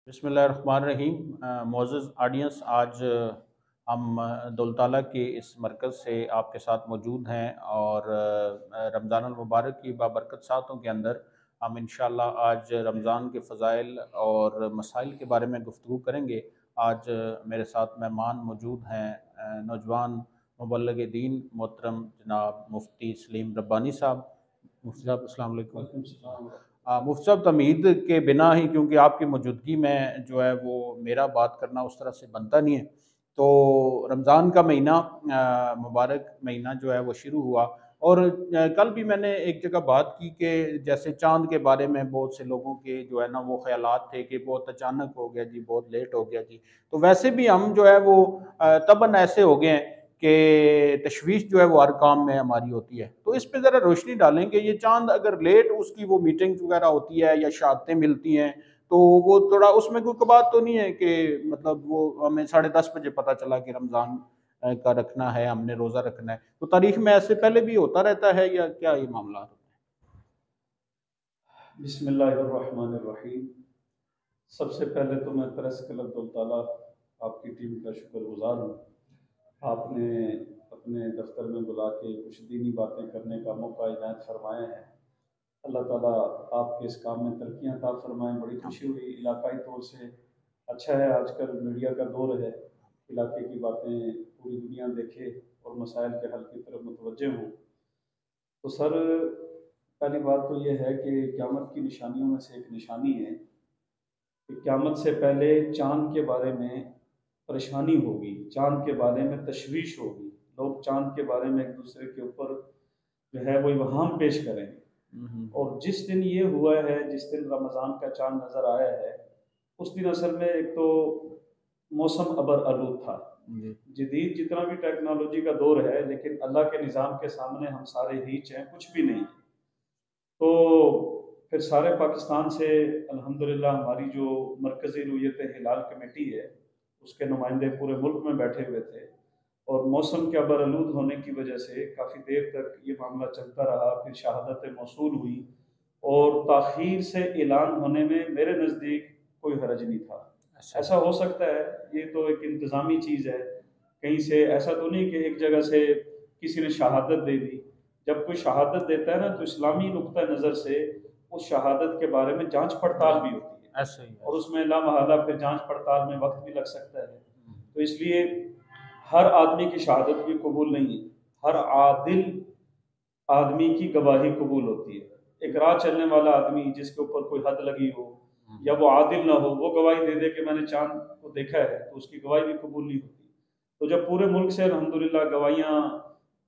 بسم اللہ الرحمن الرحیم۔ معزز آڈینس، آج ہم دولت تعالیٰ کے اس مرکز سے آپ کے ساتھ موجود ہیں اور رمضان المبارک کی بابرکت ساعتوں کے اندر ہم انشاءاللہ آج رمضان کے فضائل اور مسائل کے بارے میں گفتگو کریں گے۔ آج میرے ساتھ مہمان موجود ہیں، نوجوان مبلغ دین محترم جناب مفتی سلیم ربانی صاحب۔ مفتی صاحب السلام علیکم۔ مفتی صاحب، تمہید کے بنا ہی، کیونکہ آپ کی موجودگی میں جو ہے وہ میرا بات کرنا اس طرح سے بنتا نہیں ہے، تو رمضان کا مہینہ مبارک مہینہ جو ہے وہ شروع ہوا، اور کل بھی میں نے ایک جگہ بات کی کہ جیسے چاند کے بارے میں بہت سے لوگوں کے جو ہے نا وہ خیالات تھے کہ بہت اچانک ہو گیا جی، بہت لیٹ ہو گیا جی، تو ویسے بھی ہم جو ہے وہ طبعاً ایسے ہو گئے ہیں کہ تشویش جو ہے وہ ہر کام میں ہماری ہوتی ہے، تو اس پہ ذرا روشنی ڈالیں کہ یہ چاند اگر لیٹ اس کی وہ میٹنگ وغیرہ ہوتی ہے یا شہادتیں ملتی ہیں تو وہ تھوڑا اس میں کوئی بات تو نہیں ہے کہ مطلب وہ ہمیں 10:30 بجے پتہ چلا کہ رمضان کا رکھنا ہے، ہم نے روزہ رکھنا ہے، تو تاریخ میں ایسے پہلے بھی ہوتا رہتا ہے یا کیا یہ معاملات ہوتے بسم اللہ الرحمن الرحیم۔ سب سے پہلے تو میں پریس کلب دولت تعالیٰ آپ کی ٹیم کا شکر گزار ہوں۔ آپ نے اپنے دفتر میں بلا کے کچھ دینی باتیں کرنے کا موقع عنایت فرمایا ہے۔ اللہ تعالیٰ آپ کے اس کام میں ترقیاں عطا فرمائیں۔ بڑی خوشی ہوئی، علاقائی طور سے اچھا ہے، آج کل میڈیا کا دور ہے، علاقے کی باتیں پوری دنیا دیکھے اور مسائل کے حل کی طرف متوجہ ہوں۔ تو سر، پہلی بات تو یہ ہے کہ قیامت کی نشانیوں میں سے ایک نشانی ہے کہ قیامت سے پہلے چاند کے بارے میں پریشانی ہوگی، چاند کے بارے میں تشویش ہوگی، لوگ چاند کے بارے میں ایک دوسرے کے اوپر جو ہے وہ ابہام پیش کریں گے۔ ہیں؟ اور جس دن یہ ہوا ہے، جس دن رمضان کا چاند نظر آیا ہے، اس دن اصل میں ایک تو موسم ابر آلود تھا۔ جی جدید جتنا بھی ٹیکنالوجی کا دور ہے، لیکن اللہ کے نظام کے سامنے ہم سارے ہیچ ہیں، کچھ بھی نہیں۔ تو پھر سارے پاکستان سے الحمدللہ ہماری جو مرکزی رویت ہلال کمیٹی ہے، اس کے نمائندے پورے ملک میں بیٹھے ہوئے تھے، اور موسم کے ابرآلود ہونے کی وجہ سے کافی دیر تک یہ معاملہ چلتا رہا۔ پھر شہادت موصول ہوئی، اور تاخیر سے اعلان ہونے میں میرے نزدیک کوئی حرج نہیں تھا۔ اچھا ایسا ہو سکتا ہے، یہ تو ایک انتظامی چیز ہے، کہیں سے ایسا تو نہیں کہ ایک جگہ سے کسی نے شہادت دے دی۔ جب کوئی شہادت دیتا ہے نا تو اسلامی نقطہ نظر سے اس شہادت کے بارے میں جانچ پڑتال بھی ہوتی ہے، ایسا ہی اور اس میں لامحالہ پھر جانچ پڑتال میں وقت بھی لگ سکتا ہے۔ تو اس لیے ہر آدمی کی شہادت بھی قبول نہیں ہے، ہر عادل آدمی کی گواہی قبول ہوتی ہے۔ ایک راہ چلنے والا آدمی جس کے اوپر کوئی حد لگی ہو یا وہ عادل نہ ہو، وہ گواہی دے دے کہ میں نے چاند کو دیکھا ہے، تو اس کی گواہی بھی قبول نہیں ہوتی۔ تو جب پورے ملک سے الحمدللہ گواہیاں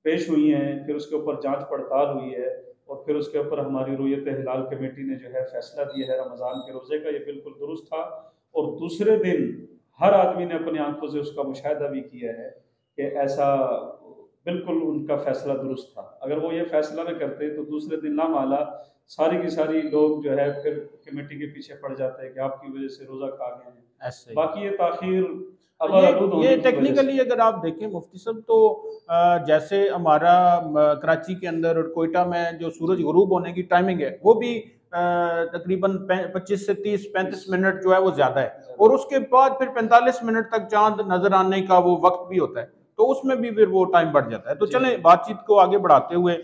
پیش ہوئی ہیں، پھر اس کے اوپر جانچ پڑتال ہوئی ہے، اور پھر اس کے اوپر ہماری رویت ہلال کمیٹی نے جو ہے فیصلہ دیا ہے رمضان کے روزے کا، یہ بالکل درست تھا۔ اور دوسرے دن ہر آدمی نے اپنی آنکھوں سے اس کا مشاہدہ بھی کیا ہے کہ ایسا بالکل ان کا فیصلہ درست تھا۔ اگر وہ یہ فیصلہ نہ کرتے تو دوسرے دن لامحالہ ساری کی ساری لوگ جو ہے پھر کمیٹی کے پیچھے پڑ جاتے ہیں کہ آپ کی وجہ سے روزہ کھا گئے ہیں۔ ایسا ہی باقی یہ تاخیر ابرآلود یہ ہونے کی وجہ سے۔ ٹیکنیکلی اگر آپ دیکھیں مفتی صاحب تو جیسے ہمارا کراچی کے اندر اور کوئٹہ میں جو سورج غروب ہونے کی ٹائمنگ ہے وہ بھی تقریباً 25 سے 30-35 منٹ جو ہے وہ زیادہ ہے، اور اس کے بعد پھر 45 منٹ تک چاند نظر آنے کا وہ وقت بھی ہوتا ہے، تو اس میں بھی پھر وہ ٹائم بڑھ جاتا ہے۔ تو چلیں بات چیت کو آگے بڑھاتے ہوئے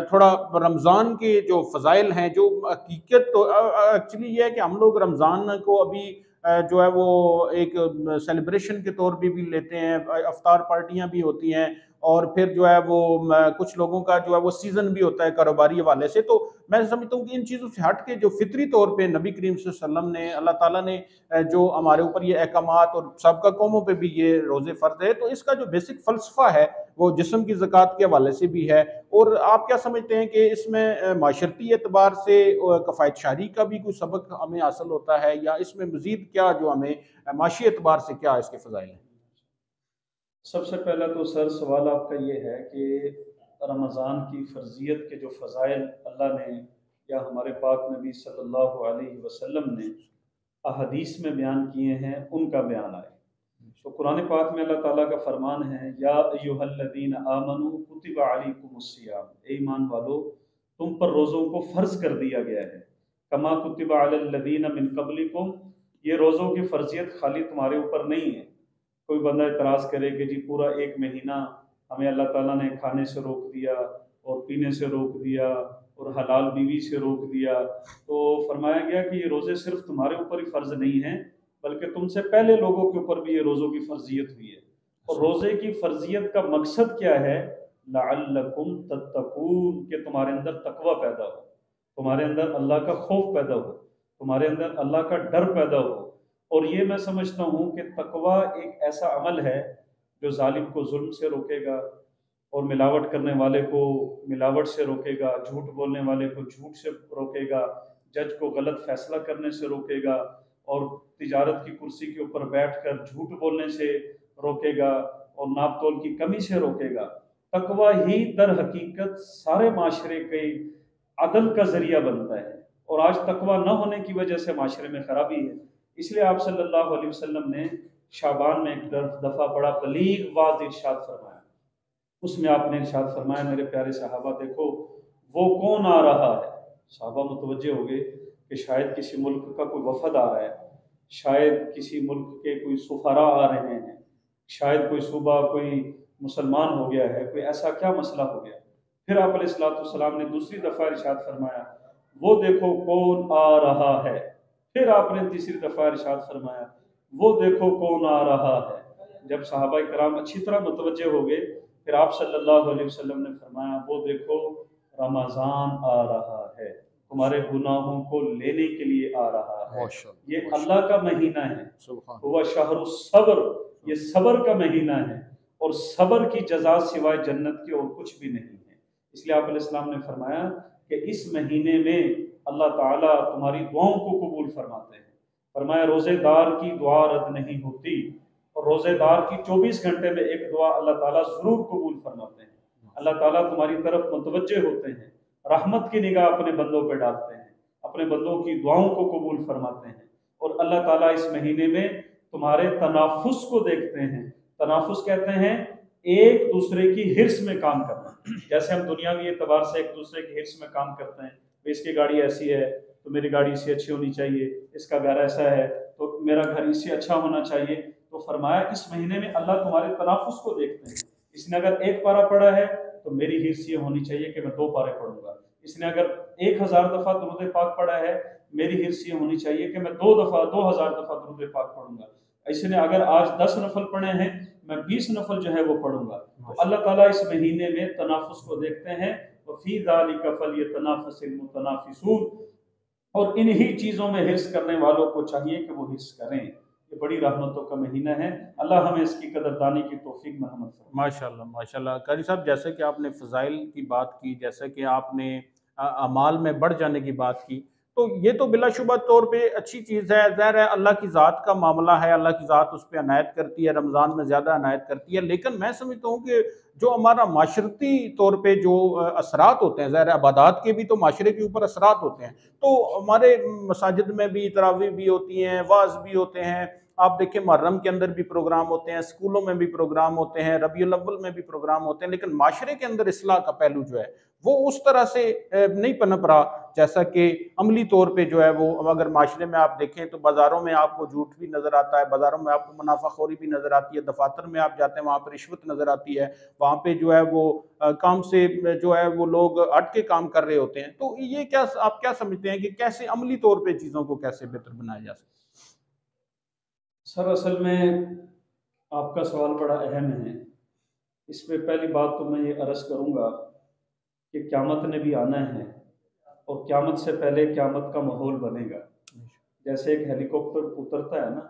تھوڑا رمضان کے جو فضائل ہیں، جو حقیقت تو ایکچولی یہ ہے کہ ہم لوگ رمضان کو ابھی جو ہے وہ ایک سیلیبریشن کے طور پہ بھی لیتے ہیں، افطار پارٹیاں بھی ہوتی ہیں، اور پھر جو ہے وہ کچھ لوگوں کا جو ہے وہ سیزن بھی ہوتا ہے کاروباری حوالے سے۔ تو میں سمجھتا ہوں کہ ان چیزوں سے ہٹ کے جو فطری طور پہ نبی کریم صلی اللہ علیہ وسلم نے، اللہ تعالیٰ نے جو ہمارے اوپر یہ احکامات، اور سابقہ قوموں پہ بھی یہ روزے فرض ہے، تو اس کا جو بیسک فلسفہ ہے وہ جسم کی زکوٰۃ کے حوالے سے بھی ہے۔ اور آپ کیا سمجھتے ہیں کہ اس میں معاشرتی اعتبار سے کفایت شعری کا بھی کوئی سبق ہمیں حاصل ہوتا ہے، یا اس میں مزید کیا جو ہمیں معاشی اعتبار سے کیا اس کے فضائل ہیں؟ سب سے پہلا تو سر سوال آپ کا یہ ہے کہ رمضان کی فرضیت کے جو فضائل اللہ نے یا ہمارے پاک نبی صلی اللہ علیہ وسلم نے احادیث میں بیان کیے ہیں، ان کا بیان آئے۔ تو قرآن پاک میں اللہ تعالیٰ کا فرمان ہے، یا ایھا الذین آمنوا کتب علیکم الصیام، اے ایمان والو تم پر روزوں کو فرض کر دیا گیا ہے، کما کتب علی الذین من قبلکم، یہ روزوں کی فرضیت خالی تمہارے اوپر نہیں ہے۔ کوئی بندہ اعتراض کرے کہ جی پورا ایک مہینہ ہمیں اللہ تعالیٰ نے کھانے سے روک دیا اور پینے سے روک دیا اور حلال بیوی سے روک دیا، تو فرمایا گیا کہ یہ روزے صرف تمہارے اوپر ہی فرض نہیں ہیں، بلکہ تم سے پہلے لوگوں کے اوپر بھی یہ روزوں کی فرضیت ہوئی ہے۔ اور روزے کی فرضیت کا مقصد کیا ہے؟ لعلکم تتقون، کہ تمہارے اندر تقوی پیدا ہو، تمہارے اندر اللہ کا خوف پیدا ہو، تمہارے اندر اللہ کا ڈر پیدا ہو۔ اور یہ میں سمجھتا ہوں کہ تقوی ایک ایسا عمل ہے جو ظالم کو ظلم سے روکے گا، اور ملاوٹ کرنے والے کو ملاوٹ سے روکے گا، جھوٹ بولنے والے کو جھوٹ سے روکے گا، جج کو غلط فیصلہ کرنے سے روکے گا، اور تجارت کی کرسی کے اوپر بیٹھ کر جھوٹ بولنے سے روکے گا، اور ناپ تول کی کمی سے روکے گا۔ تقوی ہی در حقیقت سارے معاشرے کے عدل کا ذریعہ بنتا ہے، اور آج تقوی نہ ہونے کی وجہ سے معاشرے میں خرابی ہے۔ اس لیے آپ صلی اللہ علیہ وسلم نے شعبان میں ایک دفعہ بڑا بلیغ واضح ارشاد فرمایا۔ اس میں آپ نے ارشاد فرمایا، میرے پیارے صحابہ دیکھو وہ کون آ رہا ہے۔ صحابہ متوجہ ہو گئے کہ شاید کسی ملک کا کوئی وفد آ رہا ہے، شاید کسی ملک کے کوئی سفراء آ رہے ہیں، شاید کوئی صوبہ کوئی مسلمان ہو گیا ہے، کوئی ایسا کیا مسئلہ ہو گیا۔ پھر آپ علیہ الصلوۃ والسلام نے دوسری دفعہ ارشاد فرمایا، وہ دیکھو کون آ رہا ہے۔ پھر آپ نے تیسری دفعہ ارشاد فرمایا، وہ دیکھو کون آ رہا ہے۔ جب صحابہ کرام اچھی طرح متوجہ ہو گئے، پھر آپ صلی اللہ علیہ وسلم نے فرمایا، وہ دیکھو رمضان آ رہا ہے، تمہارے گناہوں کو لینے کے لیے آ رہا ہے۔ یہ اللہ کا مہینہ ہے، وہ شہر الصبر، یہ صبر کا مہینہ ہے، اور صبر کی جزا سوائے جنت کی اور کچھ بھی نہیں ہے۔ اس لیے آپ علیہ السلام نے فرمایا کہ اس مہینے میں اللہ تعالیٰ تمہاری دعاؤں کو قبول فرماتے ہیں۔ فرمایا روزے دار کی دعا رد نہیں ہوتی، اور روزے دار کی 24 گھنٹے میں ایک دعا اللہ تعالیٰ ضرور قبول فرماتے ہیں۔ اللہ تعالیٰ تمہاری طرف متوجہ ہوتے ہیں، رحمت کی نگاہ اپنے بندوں پہ ڈالتے ہیں، اپنے بندوں کی دعاؤں کو قبول فرماتے ہیں، اور اللہ تعالیٰ اس مہینے میں تمہارے تنافس کو دیکھتے ہیں۔ تنافس کہتے ہیں ایک دوسرے کی ہرس میں کام کرنا، جیسے ہم دنیاوی اعتبار سے ایک دوسرے کی ہرس میں کام کرتے ہیں، اس کی گاڑی ایسی ہے تو میری گاڑی اس سے اچھی ہونی چاہیے، اس کا گھر ایسا ہے تو میرا گھر اس سے اچھا ہونا چاہیے۔ تو فرمایا اس مہینے میں اللہ تمہارے تنافس کو دیکھتے ہیں۔ اس نے اگر ایک پارہ پڑھا ہے تو میری ہرس یہ ہونی چاہیے کہ میں 2 پارے پڑھوں گا۔ اس نے اگر 1000 دفعہ درود پاک پڑھا ہے، میری ہرس یہ ہونی چاہیے کہ میں 2000 دفعہ درود پاک پڑھوں گا۔ اس نے اگر آج 10 نفل پڑھے ہیں، میں 20 نفل جو ہے وہ پڑھوں گا۔ تو اللہ تعالیٰ اس مہینے میں تنافس کو دیکھتے ہیں، وَفِي ذَلِكَ فَلْيَتَنَافَسِ الْمُتَنَافِسُونَ، اور انہی چیزوں میں حرص کرنے والوں کو چاہیے کہ وہ حرص کریں۔ یہ بڑی رحمتوں کا مہینہ ہے، اللہ ہمیں اس کی قدردانی کی توفیق مرحمت فرمائے۔ ماشاءاللہ ماشاءاللہ قاری صاحب، جیسے کہ آپ نے فضائل کی بات کی، جیسے کہ آپ نے اعمال میں بڑھ جانے کی بات کی، تو یہ تو بلا شبہ طور پہ اچھی چیز ہے۔ ظاہر ہے اللہ کی ذات کا معاملہ ہے، اللہ کی ذات اس پہ عنایت کرتی ہے، رمضان میں زیادہ عنایت کرتی ہے، لیکن میں سمجھتا ہوں کہ جو ہمارا معاشرتی طور پہ جو اثرات ہوتے ہیں، ظاہر ہے عبادات کے بھی تو معاشرے کے اوپر اثرات ہوتے ہیں، تو ہمارے مساجد میں بھی تراویح بھی ہوتی ہیں، واعظ بھی ہوتے ہیں، آپ دیکھیں محرم کے اندر بھی پروگرام ہوتے ہیں، اسکولوں میں بھی پروگرام ہوتے ہیں، ربیع الاول میں بھی پروگرام ہوتے ہیں، لیکن معاشرے کے اندر اصلاح کا پہلو جو ہے وہ اس طرح سے نہیں پنپ رہا جیسا کہ عملی طور پہ جو ہے وہ، اگر معاشرے میں آپ دیکھیں تو بازاروں میں آپ کو جھوٹ بھی نظر آتا ہے، بازاروں میں آپ کو منافع خوری بھی نظر آتی ہے، دفاتر میں آپ جاتے ہیں وہاں پہ رشوت نظر آتی ہے، وہاں پہ جو ہے وہ کام سے جو ہے وہ لوگ ہٹ کے کام کر رہے ہوتے ہیں۔ تو یہ کیا آپ کیا سمجھتے ہیں کہ کیسے عملی طور پہ چیزوں کو کیسے بہتر بنایا جا سکتا ہے؟ سر اصل میں آپ کا سوال بڑا اہم ہے۔ اس میں پہلی بات تو میں یہ عرض کروں گا کہ قیامت نے بھی آنا ہے، اور قیامت سے پہلے قیامت کا ماحول بنے گا۔ جیسے ایک ہیلی کاپٹر اترتا ہے نا،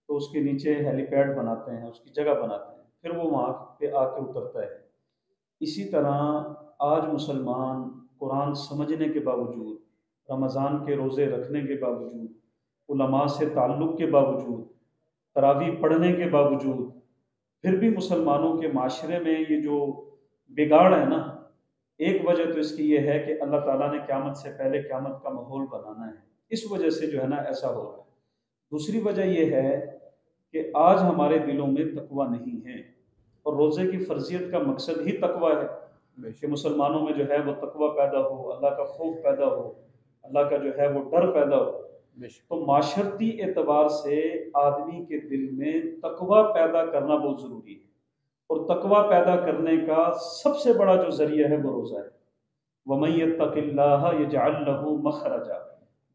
تو اس کے نیچے ہیلی پیڈ بناتے ہیں، اس کی جگہ بناتے ہیں، پھر وہ وہاں پہ آ کے اترتا ہے۔ اسی طرح آج مسلمان قرآن سمجھنے کے باوجود، رمضان کے روزے رکھنے کے باوجود، علماء سے تعلق کے باوجود، تراویح پڑھنے کے باوجود، پھر بھی مسلمانوں کے معاشرے میں یہ جو بگاڑ ہے نا، ایک وجہ تو اس کی یہ ہے کہ اللہ تعالیٰ نے قیامت سے پہلے قیامت کا ماحول بنانا ہے، اس وجہ سے جو ہے نا ایسا ہو رہا ہے۔ دوسری وجہ یہ ہے کہ آج ہمارے دلوں میں تقوی نہیں ہے، اور روزے کی فرضیت کا مقصد ہی تقوی ہے کہ مسلمانوں میں جو ہے وہ تقوی پیدا ہو، اللہ کا خوف پیدا ہو، اللہ کا جو ہے وہ ڈر پیدا ہو۔ بے شک۔ تو معاشرتی اعتبار سے آدمی کے دل میں تقوی پیدا کرنا بہت ضروری ہے، اور تقوی پیدا کرنے کا سب سے بڑا جو ذریعہ ہے وہ روزہ ہے۔ وَمَن يَتَّقِ اللَّهَ يَجْعَل لَّهُ مَخْرَجًا،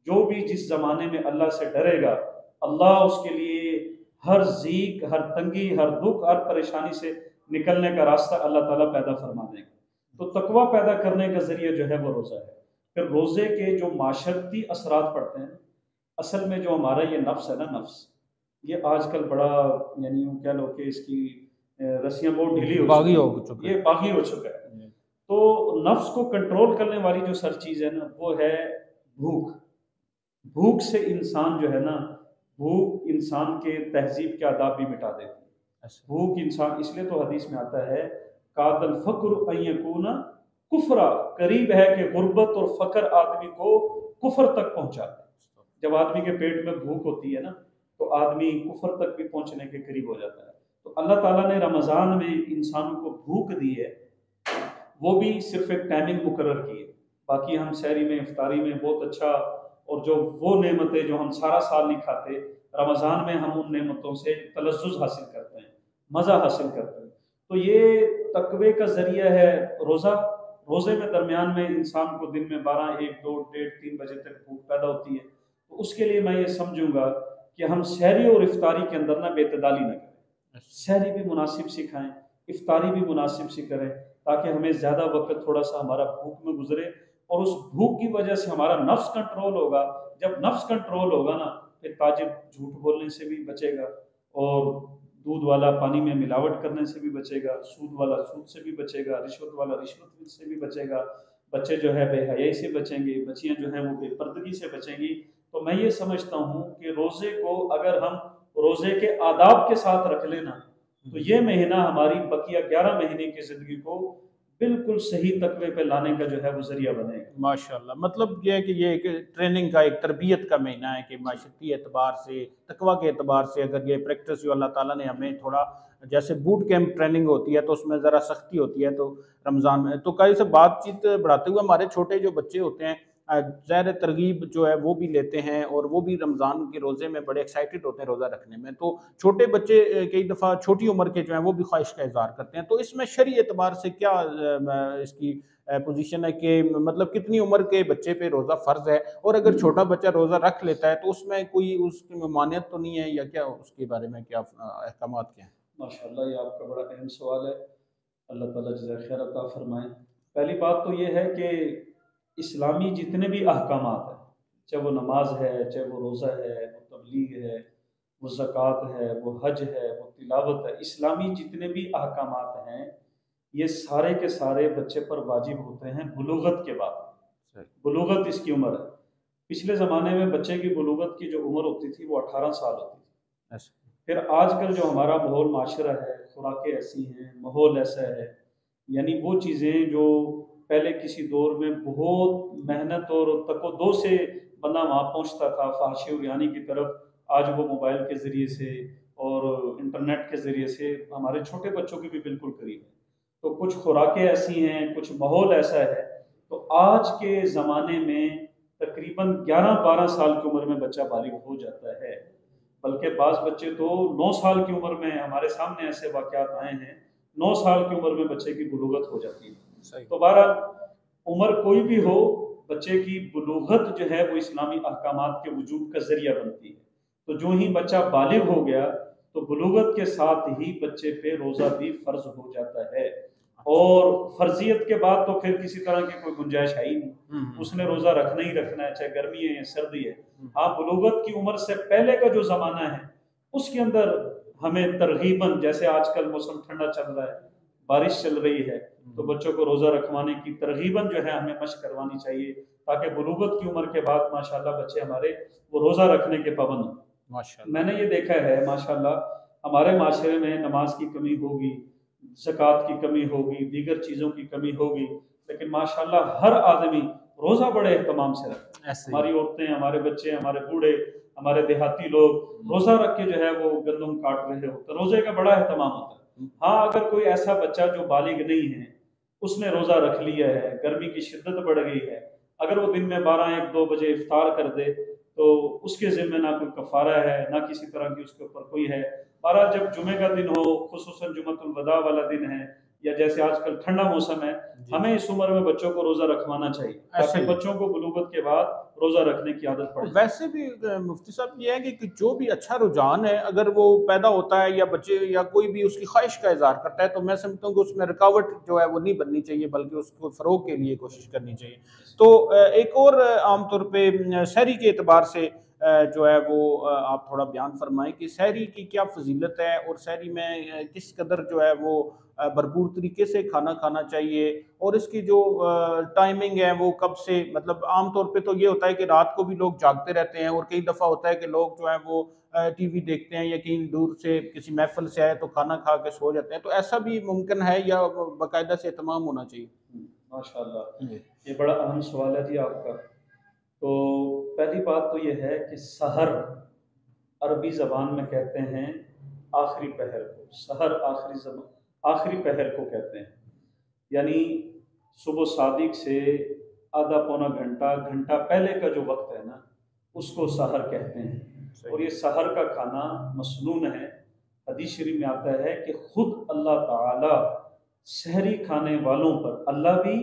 جو بھی جس زمانے میں اللہ سے ڈرے گا، اللہ اس کے لیے ہر ضیق، ہر تنگی، ہر دکھ، ہر پریشانی سے نکلنے کا راستہ اللہ تعالیٰ پیدا فرما دے گا۔ تو تقوی پیدا کرنے کا ذریعہ جو ہے وہ روزہ ہے۔ پھر روزے کے جو معاشرتی اثرات پڑتے ہیں، اصل میں جو ہمارا یہ نفس ہے نا، نفس یہ آج کل بڑا، یعنی یوں کہہ لو کہ اس کی رسیاں بہت ڈھیلی ہو باغی چکی ہو ہیں، چکا یہ باغی ہو چکا ہے۔ تو نفس کو کنٹرول کرنے والی جو سر چیز ہے نا وہ ہے بھوک۔ بھوک سے انسان جو ہے نا، بھوک انسان کے تہذیب کے آداب بھی مٹا دیتی ہے۔ بھوک انسان، اس لیے تو حدیث میں آتا ہے قاد الفقر ان یکون کفرا، قریب ہے کہ غربت اور فقر آدمی کو کفر تک پہنچاتا ہے۔ جب آدمی کے پیٹ میں بھوک ہوتی ہے نا تو آدمی کفر تک بھی پہنچنے کے قریب ہو جاتا ہے۔ تو اللہ تعالیٰ نے رمضان میں انسانوں کو بھوک دی ہے، وہ بھی صرف ایک ٹائمنگ مقرر کی ہے۔ باقی ہم سحری میں، افطاری میں بہت اچھا، اور جو وہ نعمتیں جو ہم سارا سال نہیں کھاتے، رمضان میں ہم ان نعمتوں سے تلذذ حاصل کرتے ہیں، مزہ حاصل کرتے ہیں۔ تو یہ تقوی کا ذریعہ ہے روزہ۔ روزے میں درمیان میں انسان کو دن میں 12، 1، 2، 1:30، 3 بجے تک بھوک پیدا ہوتی ہے۔ تو اس کے لیے میں یہ سمجھوں گا کہ ہم سحری اور افطاری کے اندر بے اعتدالی نہ کریں، سحری بھی مناسب سی کھائیں، افطاری بھی مناسب سی کریں، تاکہ ہمیں زیادہ وقت تھوڑا سا ہمارا بھوک میں گزرے، اور اس بھوک کی وجہ سے ہمارا نفس کنٹرول ہوگا۔ جب نفس کنٹرول ہوگا نا، پھر تاجر جھوٹ بولنے سے بھی بچے گا، اور دودھ والا پانی میں ملاوٹ کرنے سے بھی بچے گا، سود والا سود سے بھی بچے گا، رشوت والا رشوت سے بھی بچے گا، بچے جو ہے بے حیائی سے بچیں گے، بچیاں جو ہیں وہ بے پردگی سے بچیں گی۔ تو میں یہ سمجھتا ہوں کہ روزے کو اگر ہم روزے کے آداب کے ساتھ رکھ لینا تو یہ مہینہ ہماری بقیہ 11 مہینے کی زندگی کو بالکل صحیح تقوی پہ لانے کا جو ہے وہ ذریعہ بنے گا۔ ماشاءاللہ، مطلب یہ ہے کہ یہ ایک ٹریننگ کا، ایک تربیت کا مہینہ ہے کہ معاشرتی اعتبار سے، تقویٰ کے اعتبار سے اگر یہ پریکٹس جو اللہ تعالیٰ نے ہمیں تھوڑا، جیسے بوٹ کیمپ ٹریننگ ہوتی ہے تو اس میں ذرا سختی ہوتی ہے، تو رمضان میں تو کئی سے بات چیت بڑھاتے ہوئے ہمارے چھوٹے جو بچے ہوتے ہیں ظاہر ترغیب جو ہے وہ بھی لیتے ہیں، اور وہ بھی رمضان کے روزے میں بڑے ایکسائٹڈ ہوتے ہیں روزہ رکھنے میں۔ تو چھوٹے بچے کئی دفعہ چھوٹی عمر کے جو ہیں وہ بھی خواہش کا اظہار کرتے ہیں، تو اس میں شرعی اعتبار سے کیا اس کی پوزیشن ہے کہ مطلب کتنی عمر کے بچے پہ روزہ فرض ہے، اور اگر چھوٹا بچہ روزہ رکھ لیتا ہے تو اس میں کوئی اس کی ممانعت تو نہیں ہے، یا کیا اس کے بارے میں کیا احکامات کیا ہیں؟ ماشاءاللہ، یہ آپ کا بڑا اہم سوال ہے، اللہ تعالیٰ جزائے خیر عطا فرمائے۔ پہلی بات تو یہ ہے کہ اسلامی جتنے بھی احکامات ہیں، چاہے وہ نماز ہے، چاہے وہ روزہ ہے، وہ تبلیغ ہے، وہ زکوٰۃ ہے، وہ حج ہے، وہ تلاوت ہے، اسلامی جتنے بھی احکامات ہیں یہ سارے کے سارے بچے پر واجب ہوتے ہیں بلوغت کے بعد۔ بلوغت اس کی عمر ہے۔ پچھلے زمانے میں بچے کی بلوغت کی جو عمر ہوتی تھی وہ 18 سال ہوتی تھی۔ پھر آج کل جو ہمارا ماحول معاشرہ ہے، خوراکیں ایسی ہیں، ماحول ایسا ہے، یعنی وہ چیزیں جو پہلے کسی دور میں بہت محنت اور تک و دو سے بندہ وہاں پہنچتا تھا فحاشی اور یعنی کی طرف، آج وہ موبائل کے ذریعے سے اور انٹرنیٹ کے ذریعے سے ہمارے چھوٹے بچوں کے بھی بالکل قریب ہے۔ تو کچھ خوراکیں ایسی ہیں، کچھ ماحول ایسا ہے، تو آج کے زمانے میں تقریباً 11-12 سال کی عمر میں بچہ بالغ ہو جاتا ہے، بلکہ بعض بچے تو 9 سال کی عمر میں، ہمارے سامنے ایسے واقعات آئے ہیں، 9 سال کی عمر میں بچے کی بلوغت ہو جاتی ہے۔ تو بہرحال عمر کوئی بھی ہو، بچے کی بلوغت جو ہے وہ اسلامی احکامات کے وجوب کا ذریعہ بنتی ہے۔ تو جو ہی بچہ بالغ ہو گیا تو بلوغت کے ساتھ ہی بچے پہ روزہ بھی فرض ہو جاتا ہے، اور فرضیت کے بعد تو پھر کسی طرح کی کوئی گنجائش ہے ہی نہیں، اس نے روزہ رکھنا ہی رکھنا ہے، چاہے گرمی ہے یا سردی ہے۔ ہاں، بلوغت کی عمر سے پہلے کا جو زمانہ ہے اس کے اندر ہمیں ترغیباً، جیسے آج کل موسم ٹھنڈا چل رہا ہے، بارش چل رہی ہے، تو بچوں کو روزہ رکھوانے کی ترغیباً جو ہے ہمیں مشق کروانی چاہیے، تاکہ بلوغت کی عمر کے بعد ماشاءاللہ بچے ہمارے وہ روزہ رکھنے کے پابند ہوں۔ میں نے یہ دیکھا ہے ماشاءاللہ ہمارے معاشرے میں نماز کی کمی ہوگی، زکوٰۃ کی کمی ہوگی، دیگر چیزوں کی کمی ہوگی، لیکن ماشاءاللہ ہر آدمی روزہ بڑے اہتمام سے رکھتا ہے۔ ہماری عورتیں، ہمارے بچے، ہمارے بوڑھے، ہمارے دیہاتی لوگ روزہ رکھ کے جو ہے وہ گندم کاٹ رہے ہوتے ہیں، روزے کا بڑا اہتمام ہوتا ہے۔ ہاں، اگر کوئی ایسا بچہ جو بالغ نہیں ہے اس نے روزہ رکھ لیا ہے، گرمی کی شدت بڑھ گئی ہے، اگر وہ دن میں 12-1-2 بجے افطار کر دے تو اس کے ذمہ نہ کوئی کفارہ ہے نہ کسی طرح کی اس کے اوپر کوئی ہے۔ بہرحال جب جمعے کا دن ہو، خصوصاً جمعۃ الوداع والا دن ہے، یا جیسے آج کل ٹھنڈا موسم ہے، جی ہمیں اس عمر میں بچوں کو روزہ رکھوانا چاہیے ایسا تاکہ ہی بچوں کو بلوغت کے بعد روزہ رکھنے کی عادت پڑ جائے۔ ویسے بھی مفتی صاحب یہ ہے کہ جو بھی اچھا رجحان ہے اگر وہ پیدا ہوتا ہے یا بچے یا کوئی بھی اس کی خواہش کا اظہار کرتا ہے تو میں سمجھتا ہوں کہ اس میں رکاوٹ جو ہے وہ نہیں بننی چاہیے بلکہ اس کو فروغ کے لیے کوشش کرنی چاہیے۔ تو ایک اور عام طور پہ سحری کے اعتبار سے جو ہے وہ آپ تھوڑا بیان فرمائیں کہ سحری کی کیا فضیلت ہے اور سحری میں کس قدر جو ہے وہ بھرپور طریقے سے کھانا کھانا چاہیے، اور اس کی جو ٹائمنگ ہے وہ کب سے، مطلب عام طور پہ تو یہ ہوتا ہے کہ رات کو بھی لوگ جاگتے رہتے ہیں اور کئی دفعہ ہوتا ہے کہ لوگ جو ہے وہ ٹی وی دیکھتے ہیں یا کہیں دور سے کسی محفل سے آئے تو کھانا کھا کے سو جاتے ہیں، تو ایسا بھی ممکن ہے یا باقاعدہ سے اہتمام ہونا چاہیے؟ ماشاء اللہ، جی یہ بڑا اہم سوال ہے جی آپ کا۔ تو پہلی بات تو یہ ہے کہ سحر عربی زبان میں کہتے ہیں آخری پہر کو، سحر آخری پہر کو کہتے ہیں، یعنی صبح صادق سے آدھا پونا گھنٹہ پہلے کا جو وقت ہے نا، اس کو سحر کہتے ہیں۔ اور یہ سحر کا کھانا مسنون ہے۔ حدیث شریف میں آتا ہے کہ خود اللہ تعالی سحری کھانے والوں پر، اللہ بھی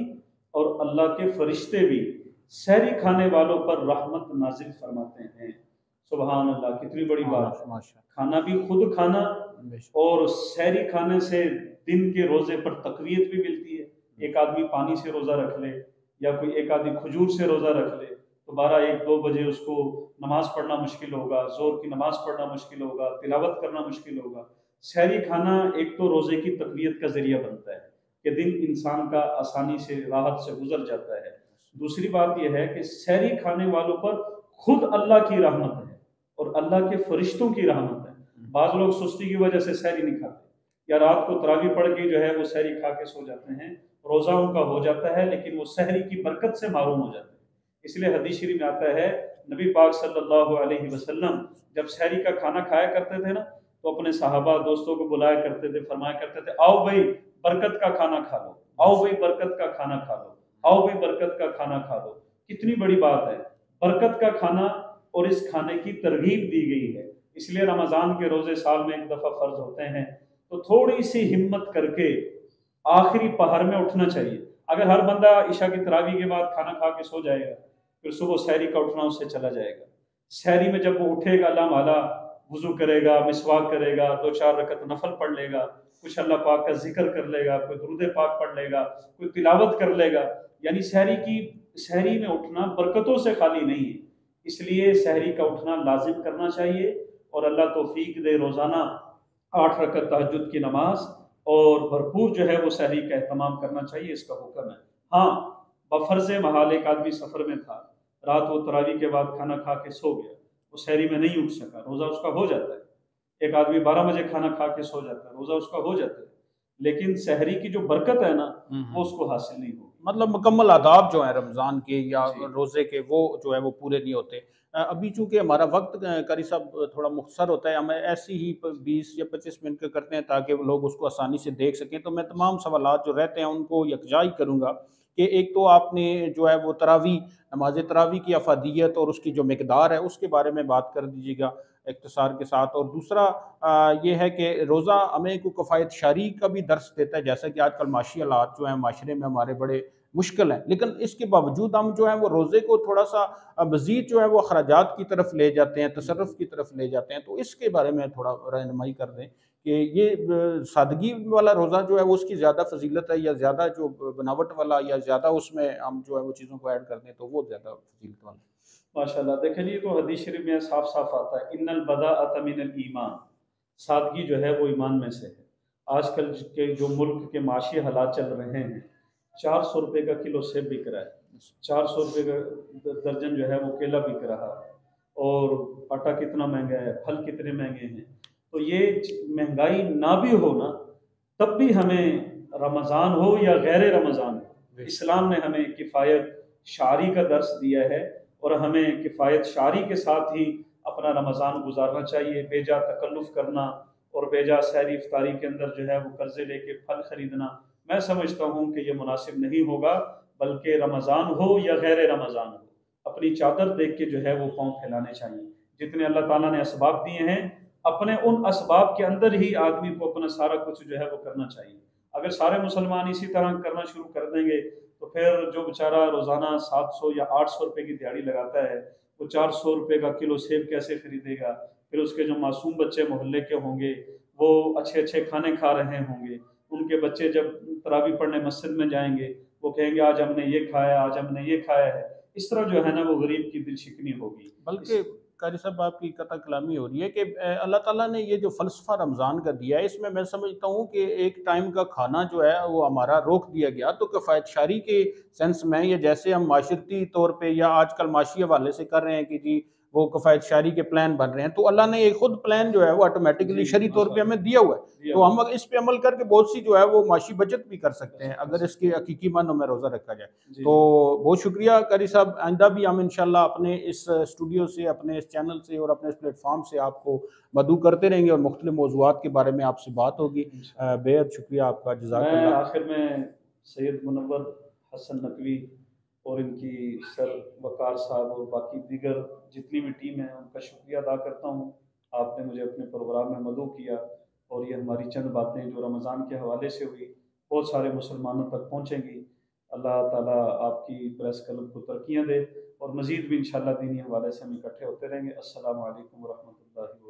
اور اللہ کے فرشتے بھی سحری کھانے والوں پر رحمت نازل فرماتے ہیں۔ سبحان اللہ، کتنی بڑی بات ہے۔ کھانا بھی خود کھانا، اور سحری کھانے سے دن کے روزے پر تقویت بھی ملتی ہے۔ ایک آدمی پانی سے روزہ رکھ لے یا کوئی ایک آدمی کھجور سے روزہ رکھ لے تو 12-1-2 بجے اس کو نماز پڑھنا مشکل ہوگا، ظہر کی نماز پڑھنا مشکل ہوگا، تلاوت کرنا مشکل ہوگا۔ سحری کھانا ایک تو روزے کی تقویت کا ذریعہ بنتا ہے کہ دن انسان کا آسانی سے راحت سے گزر جاتا ہے۔ دوسری بات یہ ہے کہ سحری کھانے والوں پر خود اللہ کی رحمت ہے اور اللہ کے فرشتوں کی رحمت ہے۔ بعض لوگ سستی کی وجہ سے سحری نہیں کھاتے یا رات کو تراویح پڑھ کے جو ہے وہ سحری کھا کے سو جاتے ہیں، روزہ ان کا ہو جاتا ہے لیکن وہ سحری کی برکت سے محروم ہو جاتے ہیں۔ اس لیے حدیث شریف میں آتا ہے نبی پاک صلی اللہ علیہ وسلم جب سحری کا کھانا کھایا کرتے تھے نا تو اپنے صحابہ دوستوں کو بلایا کرتے تھے، فرمایا کرتے تھے آؤ بھائی برکت کا کھانا کھا لو، آؤ بھائی برکت کا کھانا کھا لو، آؤ بھائی برکت کا کھانا کھا لو۔ کتنی بڑی بات ہے، برکت کا کھانا، اور اس کھانے کی ترغیب دی گئی ہے۔ اس لیے رمضان کے روزے سال میں ایک دفعہ فرض ہوتے ہیں تو تھوڑی سی ہمت کر کے آخری پہر میں اٹھنا چاہیے۔ اگر ہر بندہ عشاء کی تراویح کے بعد کھانا کھا کے سو جائے گا پھر صبح سحری کا اٹھنا اس سے چلا جائے گا۔ سحری میں جب وہ اٹھے گا اللہ مالا وضو کرے گا، مسواک کرے گا، 2-4 رکعت نفل پڑھ لے گا، کچھ اللہ پاک کا ذکر کر لے گا، کوئی درود پاک پڑھ لے گا، کوئی تلاوت کر لے گا، یعنی سحری میں اٹھنا برکتوں سے خالی نہیں ہے۔ اس لیے سحری کا اٹھنا لازم کرنا چاہیے، اور اللہ توفیق دے روزانہ 8 رکعت تہجد کی نماز اور بھرپور جو ہے وہ سحری کا اہتمام کرنا چاہیے، اس کا حکم ہے۔ ہاں بفرض محال ایک آدمی سفر میں تھا، رات وہ تراویح کے بعد کھانا کھا کے سو گیا، وہ سحری میں نہیں اٹھ سکا، روزہ اس کا ہو جاتا ہے۔ ایک آدمی 12 بجے کھانا کھا کے سو جاتا ہے، روزہ اس کا ہو جاتا ہے، لیکن سحری کی جو برکت ہے نا وہ اس کو حاصل نہیں ہوگی۔ مطلب مکمل آداب جو ہیں رمضان کے یا جی روزے کے وہ جو ہے وہ پورے نہیں ہوتے۔ ابھی چونکہ ہمارا وقت قاری صاحب تھوڑا مختصر ہوتا ہے، ہمیں ایسی ہی 20 یا 25 منٹ کا کرتے ہیں تاکہ لوگ اس کو آسانی سے دیکھ سکیں، تو میں تمام سوالات جو رہتے ہیں ان کو یکجا ہی کروں گا کہ ایک تو آپ نے جو ہے وہ تراویح، نماز تراویح کی افادیت اور اس کی جو مقدار ہے اس کے بارے میں بات کر دیجیے گا اختصار کے ساتھ، اور دوسرا یہ ہے کہ روزہ ہمیں کو کفایت شاری کا بھی درس دیتا ہے، جیسا کہ آج کل معاشی حالات جو ہیں معاشرے میں ہمارے بڑے مشکل ہیں، لیکن اس کے باوجود ہم جو ہے وہ روزے کو تھوڑا سا مزید جو ہے وہ اخراجات کی طرف لے جاتے ہیں، تصرف کی طرف لے جاتے ہیں، تو اس کے بارے میں تھوڑا رہنمائی کر دیں کہ یہ سادگی والا روزہ جو ہے وہ اس کی زیادہ فضیلت ہے یا زیادہ جو بناوٹ والا یا زیادہ اس میں ہم جو ہے وہ چیزوں کو ایڈ کر دیں تو وہ زیادہ فضیلت والا؟ ماشاء اللہ، دیکھیں جی تو حدیث شریف میں صاف صاف آتا ہے ان البداءۃ من الایمان، سادگی جو ہے وہ ایمان میں سے ہے۔ آج کل کے جو ملک کے معاشی حالات چل رہے ہیں، 400 روپے کا کلو سیب بک رہا ہے، 400 روپے کا درجن جو ہے وہ کیلا بک رہا ہے، اور آٹا کتنا مہنگا ہے، پھل کتنے مہنگے ہیں۔ تو یہ مہنگائی نہ بھی ہو نا تب بھی ہمیں رمضان ہو یا غیر رمضان ہو، اسلام نے ہمیں کفایت شعری کا درس دیا ہے، اور ہمیں کفایت شعری کے ساتھ ہی اپنا رمضان گزارنا چاہیے۔ بے جا تکلف کرنا اور بے جا سحری افطاری کے اندر جو ہے وہ قرضے لے کے پھل خریدنا، میں سمجھتا ہوں کہ یہ مناسب نہیں ہوگا، بلکہ رمضان ہو یا غیر رمضان ہو اپنی چادر دیکھ کے جو ہے وہ پاؤں پھیلانے چاہیے. جتنے اللہ تعالیٰ نے اسباب دیے ہیں اپنے ان اسباب کے اندر ہی آدمی کو اپنا سارا کچھ جو ہے وہ کرنا چاہیے. اگر سارے مسلمان اسی طرح کرنا شروع کر دیں گے تو پھر جو بیچارہ روزانہ 700 یا 800 روپے کی دیہڑی لگاتا ہے وہ 400 روپے کا کلو سیب کیسے خریدے گا؟ پھر اس کے جو معصوم بچے محلے کے ہوں گے وہ اچھے اچھے کھانے کھا رہے ہوں گے، ان کے بچے جب تراویح پڑھنے مسجد میں جائیں گے وہ کہیں گے آج ہم نے یہ کھایا، آج ہم نے یہ کھایا ہے. اس طرح جو ہے نا وہ غریب کی دل شکنی ہوگی. بلکہ قاری صاحب آپ کی قطع کلامی ہو رہی ہے کہ اللہ تعالیٰ نے یہ جو فلسفہ رمضان کا دیا ہے اس میں سمجھتا ہوں کہ ایک ٹائم کا کھانا جو ہے وہ ہمارا روک دیا گیا تو کفایت شاری کے سینس میں، یہ جیسے ہم معاشرتی طور پہ یا آج کل معاشی حوالے سے کر رہے ہیں کہ جی وہ کفایت شاری کے پلان بن رہے ہیں، تو اللہ نے ایک خود پلان جو ہے وہ آٹومیٹکلی جی شرعی طور ماشاء پہ اللہ ہمیں دیا ہوا ہے، دیا تو ہوا ہم اس پہ عمل کر کے بہت سی جو ہے وہ معاشی بچت بھی کر سکتے ہیں کر اگر اس کے سکتے ہیں. حقیقی معنوں میں روزہ رکھا جائے. جی تو جی بہت شکریہ قاری صاحب، آئندہ بھی ہم انشاءاللہ اپنے اس اسٹوڈیو سے، اپنے اس چینل سے اور اپنے اس پلیٹ فارم سے آپ کو مدعو کرتے رہیں گے اور مختلف موضوعات کے بارے میں آپ سے بات ہوگی. انشاءاللہ. بے حد شکریہ آپ کا، جزاک میں اللہ. آخر میں سید منور حسن نقوی اور ان کی سر وقار صاحب اور باقی دیگر جتنی بھی ٹیم ہے ان کا شکریہ ادا کرتا ہوں. آپ نے مجھے اپنے پروگرام میں مدعو کیا اور یہ ہماری چند باتیں جو رمضان کے حوالے سے ہوئی بہت سارے مسلمانوں تک پہنچیں گی. اللہ تعالیٰ آپ کی پریس کلب کو ترقیاں دے اور مزید بھی انشاءاللہ دینی حوالے سے ہم اکٹھے ہوتے رہیں گے. السلام علیکم ورحمۃ اللہ وبرکاتہ.